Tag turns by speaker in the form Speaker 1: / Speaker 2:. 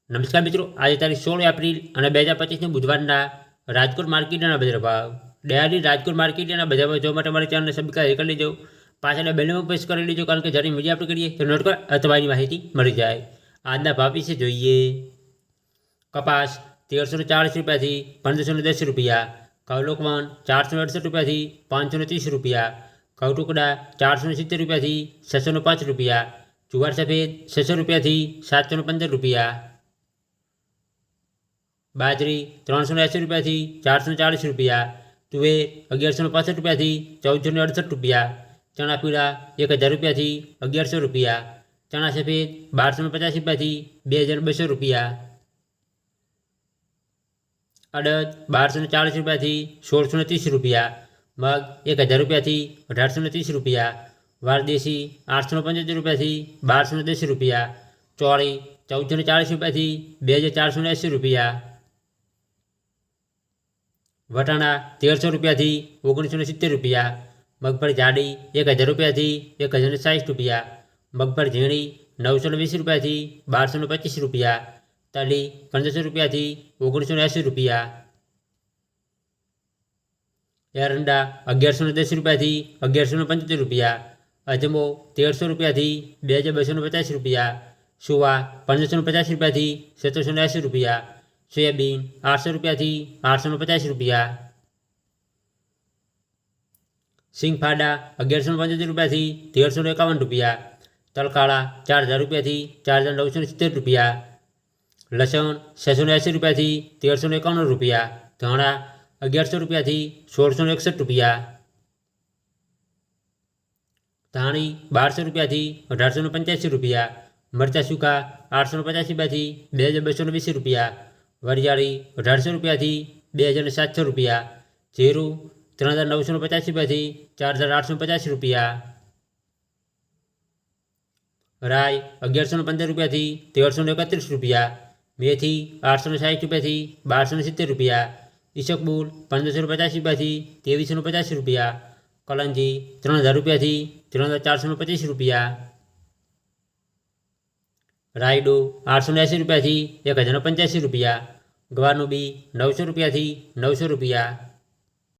Speaker 1: નમસ્કાર મિત્રો, આજે તારીખ 16 એપ્રિલ અને 2025 બુધવારના રાજકોટ માર્કેટના બજાર ભાવ ડેરી રાજકોટ માર્કેટના બજારમાં જોવા માટે મારી ચેનલને સબસ્ક્રાઇબ કરી લેજો. પાછળ બેલને પ્રેસ કરી લેજો, કારણ કે જ્યારે વિડીયો આપણે કરીએ તો નોટિફિકેશન અથવાની માહિતી મળી જાય. આજના ભાવ વિશે જોઈએ. કપાસ 1340 રૂપિયાથી 1510 રૂપિયા, ઘઉં લોકવન 468 રૂપિયાથી 530 રૂપિયા, ઘઉં ટુકડા 470 રૂપિયાથી 605 રૂપિયા, જુવાર સફેદ 600 રૂપિયાથી 715 રૂપિયા, બાજરી 380 રૂપિયાથી 440 રૂપિયા, તુવેર 1165 રૂપિયાથી 1468 રૂપિયા, ચણા પીળા 1000 રૂપિયાથી 1100 રૂપિયા, ચણા સફેદ 1250 રૂપિયાથી 2200 રૂપિયા, અડદ 1240 રૂપિયાથી 1630 રૂપિયા, મગ 1000 રૂપિયાથી 1830 રૂપિયા, વારદેશી 875 રૂપિયાથી 1210 રૂપિયા, ચોળી 1440 રૂપિયાથી 2480 રૂપિયા, વટાણા 1300 રૂપિયાથી 1970 રૂપિયા, મગફળી જાડી 1000 રૂપિયાથી 1060 રૂપિયા, મગફળી ઝીણી 920 રૂપિયાથી 1225 રૂપિયા, તલી 1500 રૂપિયાથી 1980 રૂપિયા, એરંડા 1110 રૂપિયાથી 1175 રૂપિયા, અજમો 1300 રૂપિયાથી 2250 રૂપિયા, સુવા 1550 રૂપિયાથી 780 રૂપિયા, સોયાબીન 800 રૂપિયાથી 850 રૂપિયા, સિંગફાડા 1175 રૂપિયાથી 1351 રૂપિયા, તલકાળા 4000 રૂપિયાથી 4970 રૂપિયા, લસણ 680 રૂપિયાથી 1351 રૂપિયા, ધાણા 1100 રૂપિયાથી 1661 રૂપિયા, ધાણી 1200 રૂપિયાથી 1885 રૂપિયા, મરચાં સૂકા 850 રૂપિયાથી 2220 રૂપિયા, વરિયાળી 1800 રૂપિયાથી 2700 રૂપિયા, જીરું 3950 રૂપિયાથી 4850 રૂપિયા, રાઈ 1115 રૂપિયાથી 1331 રૂપિયા, મેથી 860 રૂપિયાથી 1270 રૂપિયા, ઈસબગુલ 1550 રૂપિયાથી 2350 રૂપિયા, કલંજી 3000 રૂપિયાથી 3425 રૂપિયા, રાયડો 880 રૂપિયાથી 1085 રૂપિયા, ગવારનું બી 900 રૂપિયાથી 900 રૂપિયા.